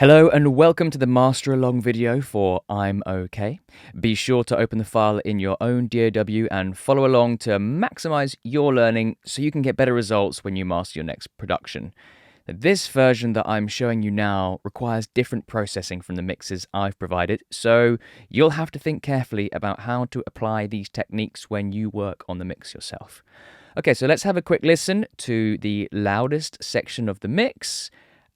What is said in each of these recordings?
Hello and welcome to the Master Along video for I'm OK. Be sure to open the file in your own DAW and follow along to maximize your learning so you can get better results when you master your next production. This version that I'm showing you now requires different processing from the mixes I've provided, so you'll have to think carefully about how to apply these techniques when you work on the mix yourself. Okay, so let's have a quick listen to the loudest section of the mix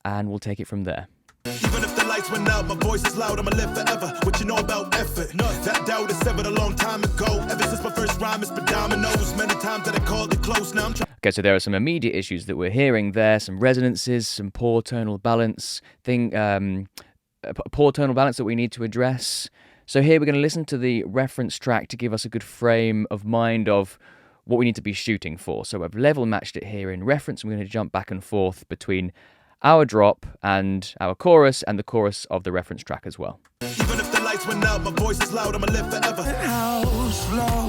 and we'll take it from there. Even if the lights went out, my voice is loud, I'ma live forever. What you know about effort? No, that doubt is severed a long time ago. Ever since my first rhyme, it's been dominoes. Many times that I called it close, now I'm trying. Okay, so there are some immediate issues that we're hearing there, some resonances, some poor tonal balance poor tonal balance that we need to address. So here we're going to listen to the reference track to give us a good frame of mind of what we need to be shooting for. So I've level matched it here in reference, and we're going to jump back and forth between our drop and our chorus and the chorus of the reference track as well. Even if the lights went out, my voice is loud, I'ma live forever. House flow.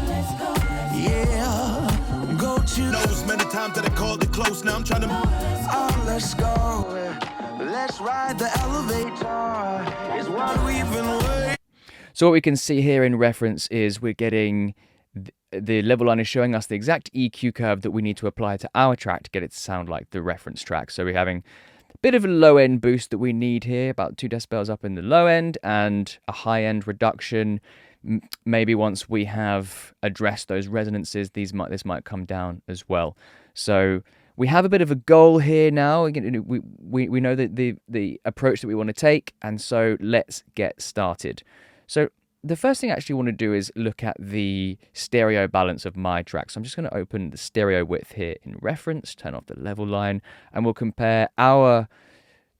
Let's go. Yeah. Go to knows many times that I called it close. Now I'm trying to oh, let's go. Let's ride the elevator. Is what we've been waiting. So what we can see here in reference is we're getting the level line is showing us the exact EQ curve that we need to apply to our track to get it to sound like the reference track. So we're having a bit of a low end boost that we need here, about 2 decibels up in the low end, and a high end reduction. Maybe once we have addressed those resonances, this might come down as well. So we have a bit of a goal here now. We know that the approach that we want to take, and so let's get started. So the first thing I actually want to do is look at the stereo balance of my track. So I'm just going to open the stereo width here in reference, turn off the level line, and we'll compare our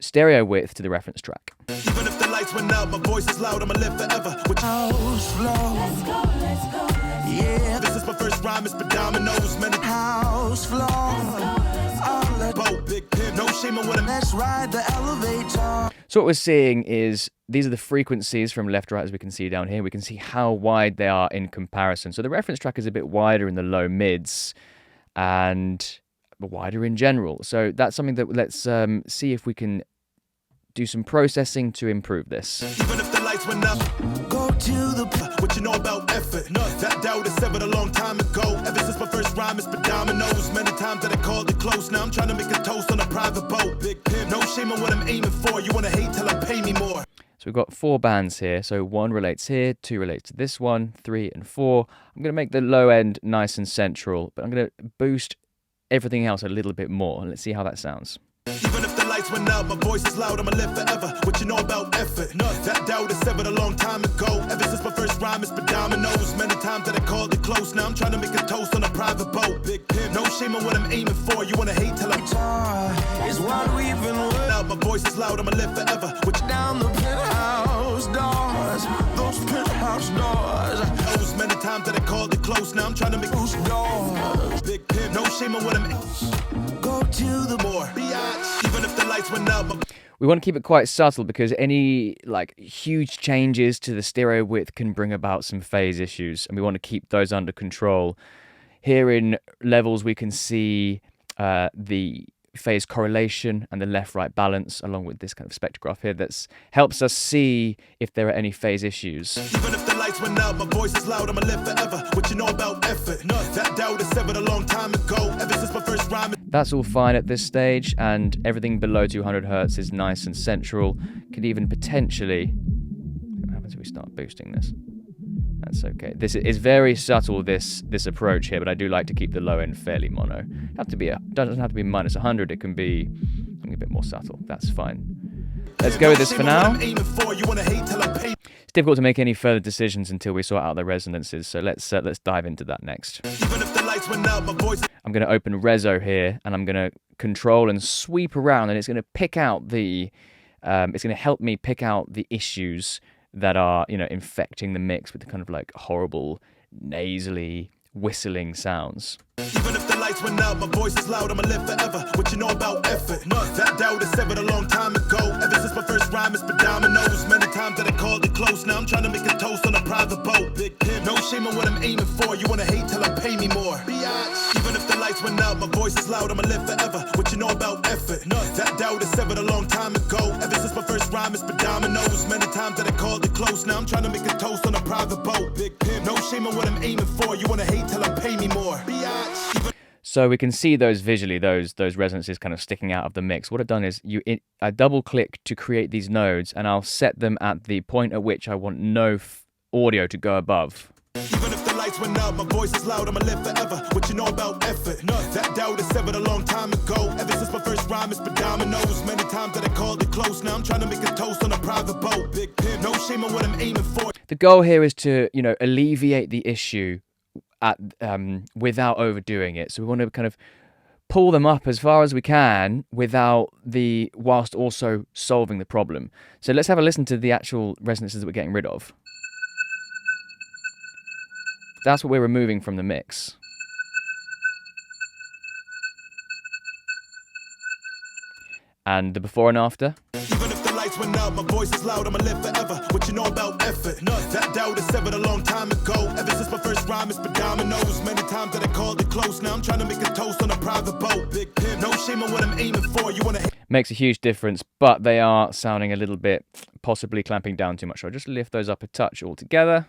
stereo width to the reference track. Even if the lights went out, my voice is loud, I'ma live forever. With house flow. Let's go. Yeah. This is my first rhyme, it's been dominoes. Many house flow. No shame on what I'm. Let's ride the elevator. So what we're seeing is these are the frequencies from left to right, as we can see down here. We can see how wide they are in comparison. So the reference track is a bit wider in the low mids and wider in general. So that's something that let's see if we can do some processing to improve this. Even if the lights went out, go to the what you know about effort. No, that doubt is severed a long time ago. Ever since my first rhyme, it's been dominoes. Many times that I called it close. Now I'm trying to make a toast on a private boat. Big pimp, no shame on what I'm aiming for. You wanna hate till I pay me more. So we've got 4 bands here. So 1 relates here, 2 relates to this one, 3 and 4. I'm going to make the low end nice and central, but I'm going to boost everything else a little bit more. Let's see how that sounds. Even if the lights went out, my voice is loud, I'ma live forever. What you know about effort? No, that doubt is severed a long time ago. Ever since my first rhyme, it's been dominoes. Many times that I called it close. Now I'm trying to make a toast on a private boat. Big pimp, no shame on what I'm aiming for. You wanna hate till I'm is what we've been waiting. My voice is loud, I'ma live forever. What you down the penthouse doors, those penthouse doors. Those many times that I called it close. Now I'm trying to make those doors. Big pimp, no shame on what I'm. Go to the more. Even if the lights went out. We want to keep it quite subtle because any huge changes to the stereo width can bring about some phase issues, and we want to keep those under control. Here in levels we can see the phase correlation and the left-right balance along with this kind of spectrograph here that helps us see if there are any phase issues. Even if the lights went out, my voice is loud, I'ma live forever. What you know about effort? No, that doubt is severed a long time ago. Ever since my first rhyme. That's all fine at this stage, and everything below 200 Hertz is nice and central. Could even potentially... What happens if we start boosting this? That's okay. This is very subtle, this approach here, but I do like to keep the low end fairly mono. Doesn't have to be minus 100. It can be something a bit more subtle. That's fine. Let's go with this for now. It's difficult to make any further decisions until we sort out the resonances, so let's dive into that next. I'm going to open Reso here, and I'm going to control and sweep around, and it's going to pick out the. It's going to help me pick out the issues that are, infecting the mix with the kind of horrible, nasally, whistling sounds. Even if the lights went out, my voice is loud, I'ma live forever. What you know about effort? No, that doubt is severed a long time ago. Ever since my first rhyme, it's been dominoes. Many times that I called it close. Now I'm trying to make a toast on a private boat. Big pimp, no shame on what I'm aiming for. You wanna hate till I pay me more. Even if the lights went out, my voice is loud, I'ma live forever. What you know about effort? No, that doubt is severed a long time ago. Ever since times that I called it close. Now I'm trying to make a toast on a private boat. Big pimp, no shame in what I'm aiming for. You wanna hate till I pay me more. So we can see those visually, those resonances kind of sticking out of the mix. What I've done is I double click to create these nodes, and I'll set them at the point at which I want no audio to go above. Even if the lights went out, my voice is loud, I'ma live forever. What you know about effort? No, that doubt is severed a long time ago. Ever since my first rhyme, it's been dominoes. Many times that I called it close. Now I'm trying to make a toast on a private boat. Big pimp, no shame in what I'm aiming for. The goal here is to, alleviate the issue without overdoing it. So we want to kind of pull them up as far as we can whilst also solving the problem. So let's have a listen to the actual resonances that we're getting rid of. That's what we're removing from the mix. And the before and after. Even if the lights went out, my voice is loud, I'ma live forever. What you know about effort? No, that doubt is severed a long time ago. Ever since my first rhyme, it's been dominoes. Many times that I called it close. Now I'm trying to make a toast on a private boat. Big pimp, no shame in what I'm aiming for. You wanna Makes a huge difference, but they are sounding a little bit, possibly clamping down too much. So I'll just lift those up a touch altogether.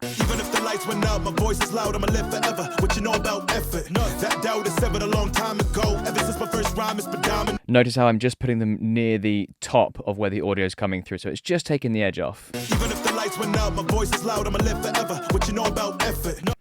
Even if the lights went out, my voice is loud, I'ma live forever. What you know about effort? No, that doubt is severed a long time ago. Ever since my first rhyme, it's been dominant. Notice how I'm just putting them near the top of where the audio is coming through, so it's just taking the edge off. Even if the lights went out, my voice is loud, I'ma live forever. What you know about effort? No.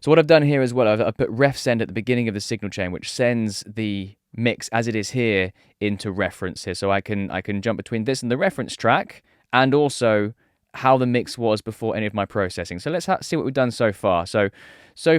So what I've done here as well, I've put ref send at the beginning of the signal chain, which sends the mix as it is here into reference here. So I can jump between this and the reference track, and also how the mix was before any of my processing. So let's see what we've done so far. So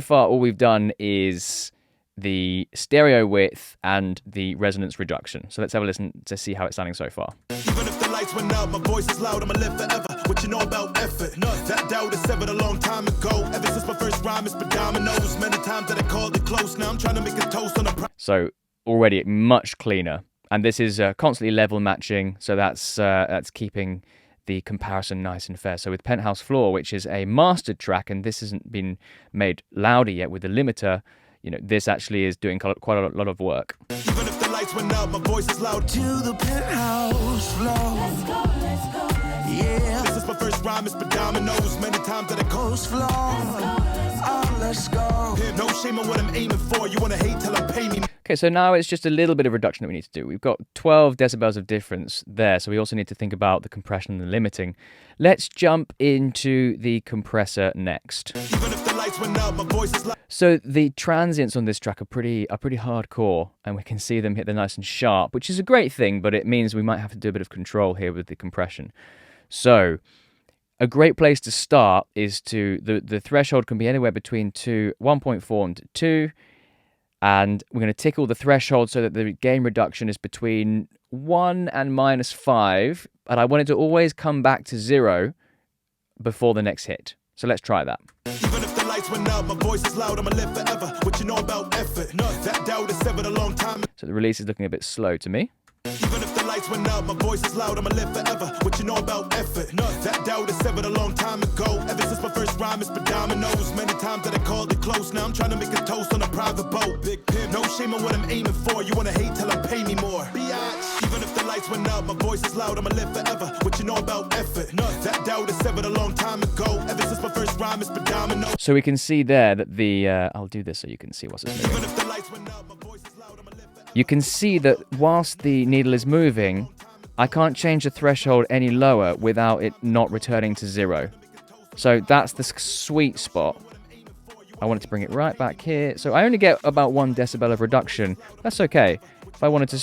far all we've done is the stereo width and the resonance reduction. So let's have a listen to see how it's sounding so far. Even if the lights went out, my voice is loud, I'ma live forever. What you know about effort? No, that doubt is severed a long time ago. Ever since my first rhyme, it's been dominoes. Many times that I called it close. Now I'm trying to make a toast on a So already much cleaner. And this is constantly level matching, so that's keeping the comparison nice and fair. So with Penthouse Floor, which is a mastered track, and this hasn't been made louder yet with the limiter, this actually is doing quite a lot of work. Even if the lights went out, my voice is loud. To the penthouse floor. Let's go. Yeah. This is my first rhyme, it's been dominoes. Many times that I coast floor. Let's go. No shame in what I'm aiming for. You wanna hate till I pay me. Okay, so now it's just a little bit of reduction that we need to do. We've got 12 decibels of difference there, so we also need to think about the compression and the limiting. Let's jump into the compressor next. Even if the lights went out, my voice is loud. So the transients on this track are pretty hardcore, and we can see them hit the nice and sharp, which is a great thing, but it means we might have to do a bit of control here with the compression. So a great place to start is the threshold can be anywhere between 1.4 and 2. And we're going to tickle the threshold so that the gain reduction is between 1 and -5. But I want it to always come back to 0 before the next hit. So let's try that. Even if the lights went out, my voice is loud, I'ma live forever. What you know about effort? No, that doubt is severed a long time. So the release is looking a bit slow to me. Even if the lights went out, my voice is loud, I'ma live forever. What you know about effort? No, that doubt is severed a long time ago. Ever since my first rhyme, it's been dominoes. Many times that I called it close. Now I'm trying to make a toast on a private boat. Big pimp, no shame in what I'm aiming for. You wanna hate till I pay me more. Even if the lights went out, my voice is loud, I'ma live forever. What you know about effort? No, that doubt is severed a long time ago. Ever since my first rhyme, it's been dominoes. So we can see there that I'll do this so you can see what's moving. Even if the lights went out, my voice is loud, I'ma live forever. You can see that whilst the needle is moving, I can't change the threshold any lower without it not returning to 0. So that's the sweet spot. I wanted to bring it right back here. So I only get about 1 decibel of reduction. That's okay. If I wanted to...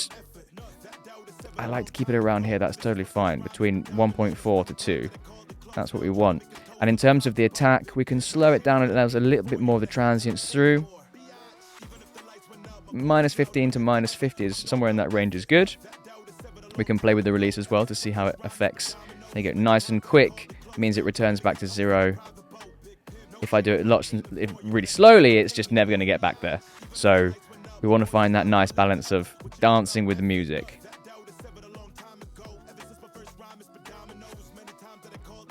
I like to keep it around here. That's totally fine. Between 1.4 to 2. That's what we want. And in terms of the attack, we can slow it down and allows a little bit more of the transients through. -15 to -50 is somewhere in that range is good. We can play with the release as well to see how it affects. There you go, nice and quick. It means it returns back to 0. If I do it really slowly, it's just never going to get back there. So we want to find that nice balance of dancing with the music.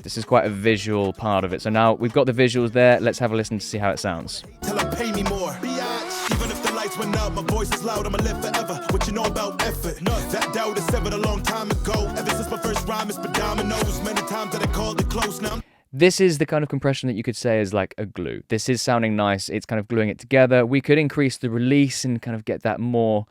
This is quite a visual part of it. So now we've got the visuals there. Let's have a listen to see how it sounds. Till I pay me more. Even if the lights went out, my voice is loud, I'ma live forever. What you know about effort. That doubt is severed a long time ago. Ever since my first rhyme, it's been dominoes. Many times that I called it close now. This is the kind of compression that you could say is like a glue. This is sounding nice. It's kind of gluing it together. We could increase the release and kind of get that more.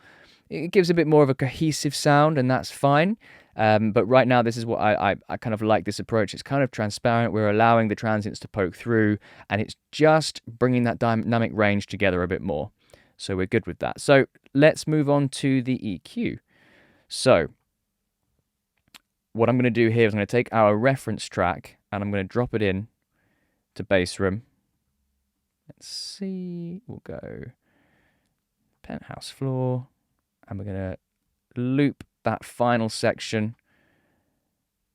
It gives a bit more of a cohesive sound, and that's fine. But right now, this is what I kind of like this approach. It's kind of transparent. We're allowing the transients to poke through, and it's just bringing that dynamic range together a bit more. So we're good with that. So let's move on to the EQ. So what I'm going to do here is I'm going to take our reference track and I'm going to drop it in to bass room. Let's see. We'll go penthouse floor, and we're going to loop that final section,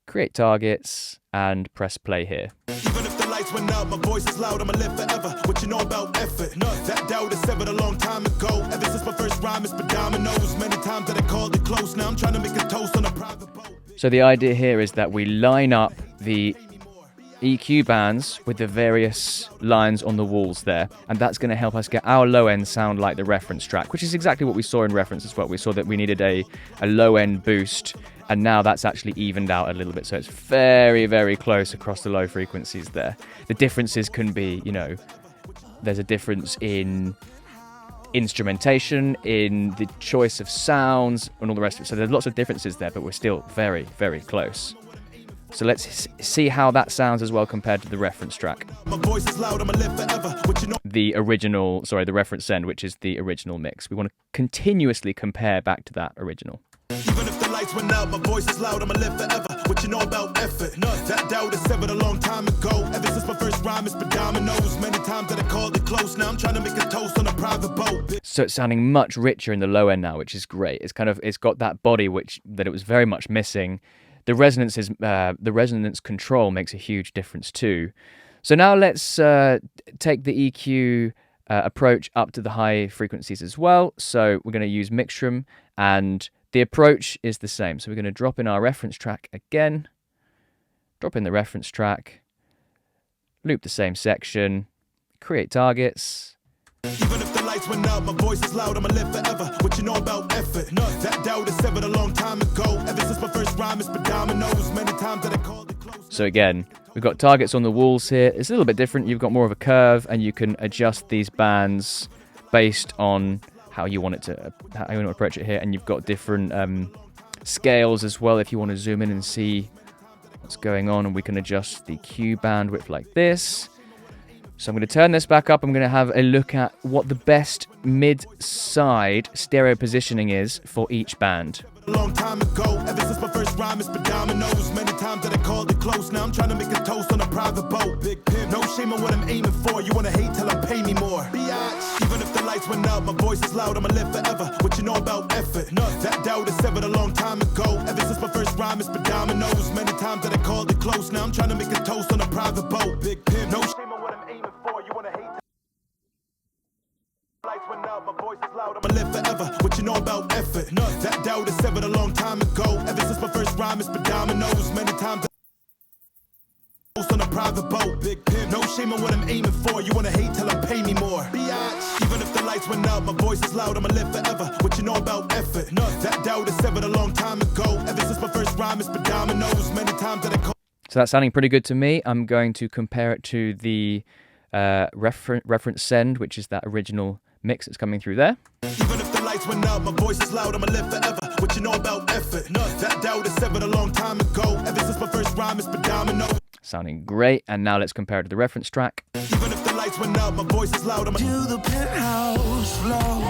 create targets, and press play here. Even if the lights went out, my voice is loud, I'ma live forever. What you know about effort? That doubt is severed a long time ago. Ever since my first rhyme, it's been dominoes. Many times that I called it close. Now I'm trying to make a toast on a private boat. So the idea here is that we line up the EQ bands with the various lines on the walls there, and that's going to help us get our low end sound like the reference track, which is exactly what we saw in reference as well. We saw that we needed a low end boost, and now that's actually evened out a little bit, so it's very, very close across the low frequencies there. The differences can be, there's a difference in instrumentation, in the choice of sounds, and all the rest of it. So there's lots of differences there, but we're still very, very close. So let's see how that sounds as well compared to the reference track. The reference send, which is the original mix. We want to continuously compare back to that original. Even if the lights went out, my voice is loud, I'ma live forever. What you know about effort? That doubt is severed a long time ago. Ever since my first rhyme, it's been dominoes. Many times that I called it close. Now I'm trying to make a toast on a private boat. So it's sounding much richer in the low end now, which is great. It's got that body that it was very much missing. The resonance control makes a huge difference too. So now let's take the EQ approach up to the high frequencies as well. So we're going to use Mixtrum, and the approach is the same. So we're going to drop in our reference track again, drop in the reference track, loop the same section, create targets. Even if the lights went out, my voice is loud, I'ma live forever. What you know about effort? That doubt is severed a long time ago. Ever since my first rhyme, it's been dominoes. Many times that I called it close. So again, we've got targets on the walls here. It's a little bit different. You've got more of a curve, and you can adjust these bands based on how you want to approach it here. And you've got different scales as well if you want to zoom in and see what's going on. And we can adjust the Q bandwidth like this. So I'm going to turn this back up. I'm going to have a look at what the best mid-side stereo positioning is for each band. A long time ago, ever since my first rhyme, it's been dominoes. Many times that I called it close. Now I'm trying to make a toast on a private boat. Big pimp, no shame on what I'm aiming for. You wanna hate till I pay me more. Biatch. Even if the lights went out, my voice is loud, I'ma live forever. What you know about effort? That doubt is severed a long time ago. Ever since my first rhyme, it's been dominoes. Many times that I called it close. Now I'm trying to make a toast on a private boat. Big pimp, no shame on what I'm aiming for. You wanna hate lights went out, my voice is loud, I'ma live forever. What you know about effort? That doubt is severed a long time ago. Ever since my first rhyme, it's been dominoes. Many times on a private boat. Big pimp, no shame on what I'm aiming for. You wanna hate till I pay me more. Biatch. Even if the lights went out, my voice is loud, I'ma live forever. What you know about effort? That doubt is severed a long time ago. Ever since my first rhyme, it's been dominoes. Many times that I call. So that's sounding pretty good to me. I'm going to compare it to the reference send, which is that original mix that's coming through there. Even if the lights went out, my voice is loud, I'ma live forever. What you know about effort? That doubt is severed a long time ago. Ever since my first rhyme, it's been dominoes. Sounding great. And now let's compare it to the reference track. Even if the lights went out, my voice is loud, I'ma to the penthouse floor.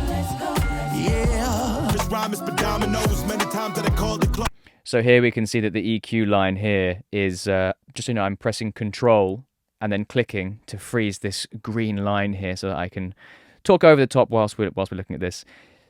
Let's go. Yeah. This rhyme is been dominoes. Many times that I called it close. So here we can see that the EQ line here is just I'm pressing Control and then clicking to freeze this green line here so that I can talk over the top whilst we're looking at this.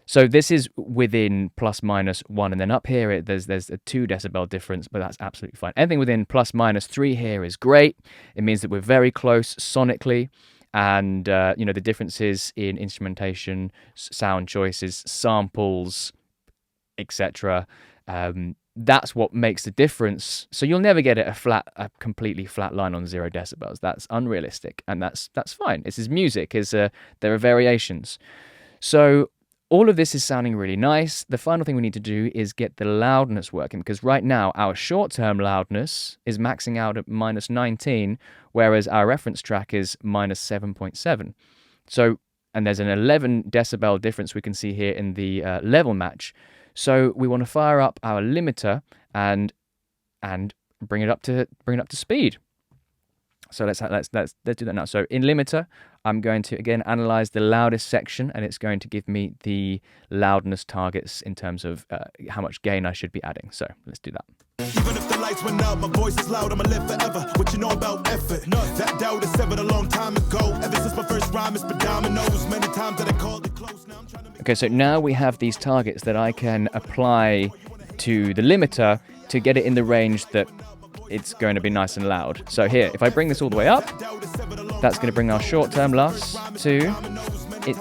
So this is within ±1, and then up here there's a 2 decibel difference, but that's absolutely fine. Anything within ±3 here is great. It means that we're very close sonically, and the differences in instrumentation, sound choices, samples, etc. That's what makes the difference. So you'll never get a completely flat line on 0 decibels. That's unrealistic, and that's fine. This is music. There are variations. So all of this is sounding really nice. The final thing we need to do is get the loudness working, because right now our short-term loudness is maxing out at minus 19, whereas our reference track is minus 7.7. So, and there's an 11 decibel difference we can see here in the level match. So we want to fire up our limiter and bring it up to speed. So let's do that now. So in limiter, I'm going to again analyze the loudest section, and it's going to give me the loudness targets in terms of how much gain I should be adding. So let's do that. Even if the lights went out, my voice is loud, I'ma live forever. What you know about effort? No, that doubt is severed a long time ago. Ever since my first rhyme, it's been dominoes. Many times that I called it close. Now I'm trying to make... Okay, so now we have these targets that I can apply to the limiter to get it in the range that it's going to be nice and loud. So here, if I bring this all the way up, that's going to bring our short-term loss to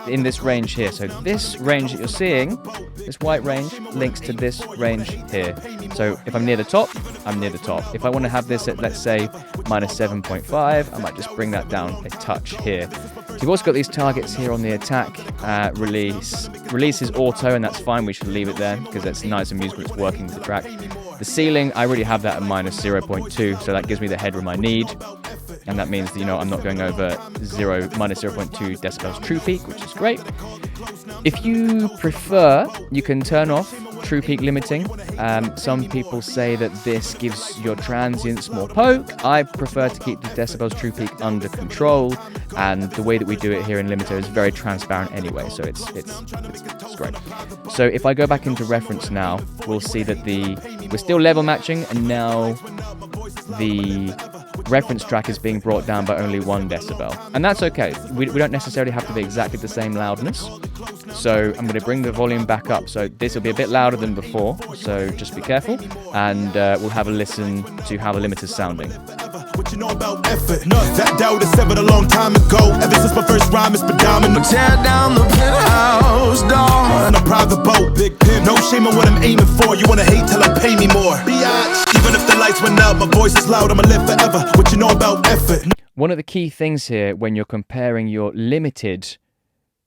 in this range here. So this range that you're seeing, this white range, links to this range here. So if I'm near the top, I'm near the top. If I want to have this at, let's say, minus 7.5, I might just bring that down a touch here. So you've also got these targets here on the attack release. Release is auto, and that's fine. We should leave it there because that's nice and musical. It's working with the track. The ceiling, I already have that at minus 0.2, so that gives me the headroom I need. And that means that, I'm not going over minus 0.2 decibels true peak, which is great. If you prefer, you can turn off true peak limiting. Some people say that this gives your transients more poke. I prefer to keep the decibels true peak under control, and the way that we do it here in limiter is very transparent anyway, so it's great. So if I go back into reference now, we'll see that we're still level matching, and now the reference track is being brought down by only 1 decibel. And that's okay. We don't necessarily have to be exactly the same loudness. So I'm going to bring the volume back up. So this will be a bit louder than before. So just be careful. And we'll have a listen to how the limiter's sounding. What you know about effort? No, that doubt is severed a long time ago. Ever since my first rhyme, it's been dominant. Tear down the penthouse door on a private boat, big pimp. No shame in what I'm aiming for. You wanna hate till I pay me more. Biatch. Even if the lights went out, my voice is loud. I'ma live forever. What you know about effort? One of the key things here when you're comparing your limited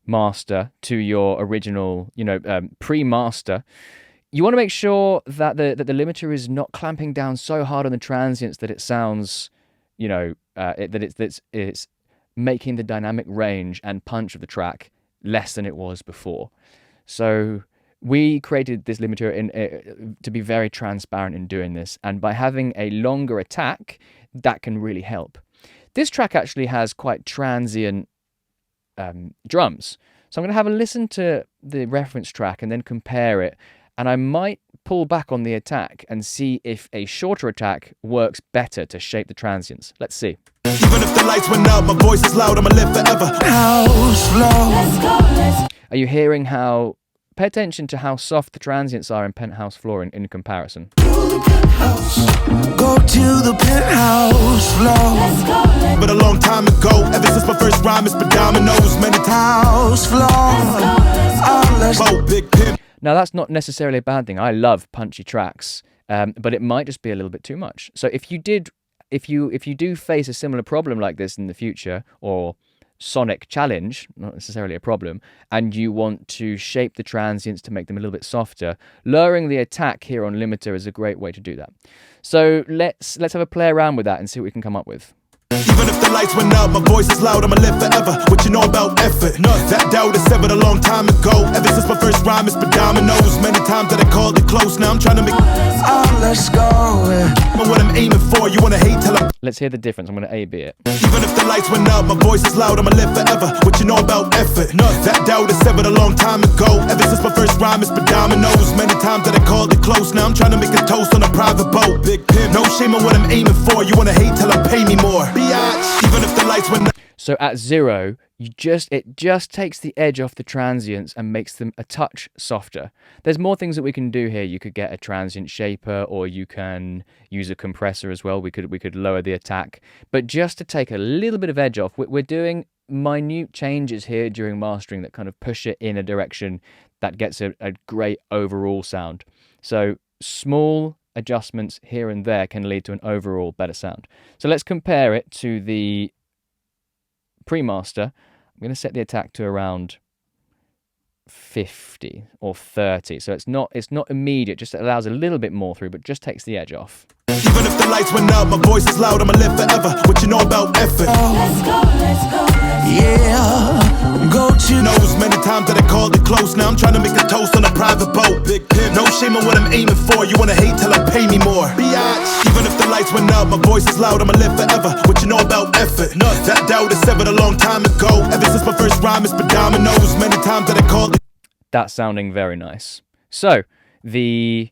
master to your original, pre-master, you want to make sure that the limiter is not clamping down so hard on the transients that it sounds, that it's making the dynamic range and punch of the track less than it was before. So we created this limiter to be very transparent in doing this, and by having a longer attack, that can really help. This track actually has quite transient drums, so I'm going to have a listen to the reference track and then compare it. And I might pull back on the attack and see if a shorter attack works better to shape the transients. Let's see. Even if the lights went out, my voice is loud, I'ma live forever. House floor. Are you hearing how... Pay attention to how soft the transients are in penthouse floor in comparison. Go to the penthouse floor. But a long time ago, ever since my first rhyme, it's been dominoes. Many house floor. Big pimp. Now, that's not necessarily a bad thing. I love punchy tracks, but it might just be a little bit too much. So if you do face a similar problem like this in the future, or sonic challenge, not necessarily a problem, and you want to shape the transients to make them a little bit softer, lowering the attack here on limiter is a great way to do that. So let's have a play around with that and see what we can come up with. Even if the lights went out, my voice is loud, I'ma live forever. What you know about effort? No, that doubt is severed a long time ago. Ever since my first rhyme, it's been dominoes. Many times that I called it close. Now I'm trying to make... let's go. What I'm aiming for, you wanna hate till I... Let's hear the difference. I'm going to A-B it. Even if the lights went out, my voice is loud, I'ma live forever. What you know about effort? No, that doubt is severed a long time ago. Ever since my first rhyme, it's been dominoes. Many times that I called it close. Now I'm trying to make a toast on a private boat. Big pimp. No shame in what I'm aiming for. You wanna hate till I pay me more. Even if the lights went out. So at 0, it just takes the edge off the transients and makes them a touch softer. There's more things that we can do here. You could get a transient shaper, or you can use a compressor as well. We could lower the attack, but just to take a little bit of edge off, we're doing minute changes here during mastering that kind of push it in a direction that gets a great overall sound. So small adjustments here and there can lead to an overall better sound. So let's compare it to the pre-master. I'm going to set the attack to around 50 or 30. So it's not immediate, just allows a little bit more through, but just takes the edge off. Even if the lights went out, my voice is loud, I'ma live forever. What you know about effort? Let's go, let's go. Yeah, go to Knows many times that I called it close. Now I'm trying to make a toast on a private boat. Big pimp, no shame on what I'm aiming for. You wanna hate till I pay me more. Biatch. Even if the lights went out, my voice is loud, I'ma live forever. What you know about effort? That doubt is severed a long time ago. Ever since my first rhyme, it's been dominoes. Many times that I called it. That's sounding very nice. So the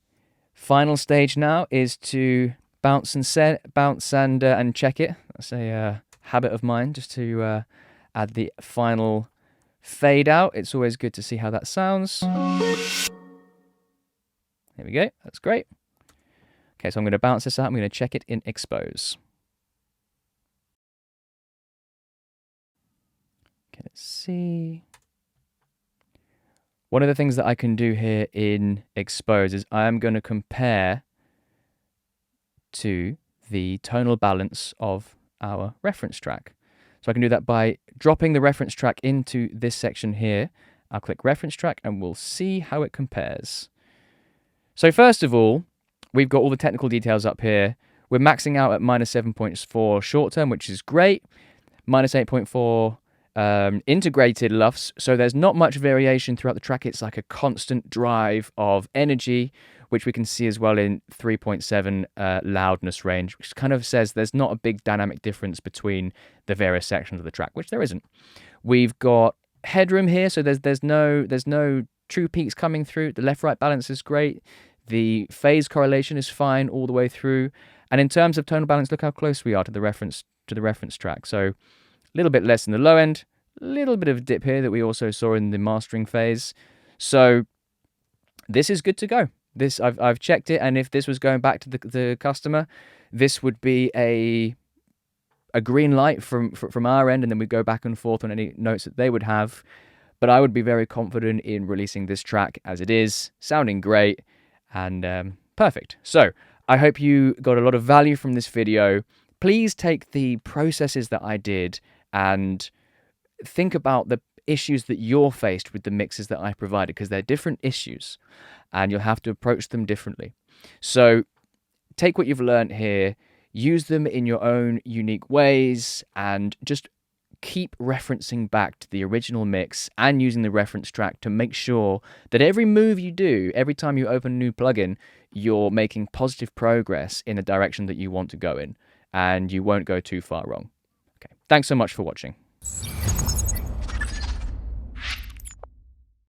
final stage now is to bounce and check it. That's a habit of mine, just to add the final fade out. It's always good to see how that sounds. Here we go. That's great. Okay, so I'm going to bounce this out. I'm going to check it in Expose. Okay, let's see. One of the things that I can do here in Expose is I'm going to compare to the tonal balance of our reference track. So I can do that by dropping the reference track into this section here. I'll click reference track and we'll see how it compares. So first of all, we've got all the technical details up here. We're maxing out at -7.4 short term, which is great. -8.4 integrated LUFS, so there's not much variation throughout the track. It's like a constant drive of energy, which we can see as well in 3.7 loudness range, which kind of says there's not a big dynamic difference between the various sections of the track, which there isn't. We've got headroom here, so there's no true peaks coming through. The left-right balance is great. The phase correlation is fine all the way through. And in terms of tonal balance, look how close we are to the reference track. So a little bit less in the low end, a little bit of a dip here that we also saw in the mastering phase. So this is good to go. This I've checked it, and if this was going back to the customer, this would be a green light from our end, and then we go back and forth on any notes that they would have. But I would be very confident in releasing this track as it is, sounding great and perfect. So I hope you got a lot of value from this video. Please take the processes that I did and think about the issues that you're faced with the mixes that I provided, because they're different issues and you'll have to approach them differently. So take what you've learned here, use them in your own unique ways, and just keep referencing back to the original mix and using the reference track to make sure that every move you do, every time you open a new plugin, you're making positive progress in the direction that you want to go in, and you won't go too far wrong. Okay, thanks so much for watching.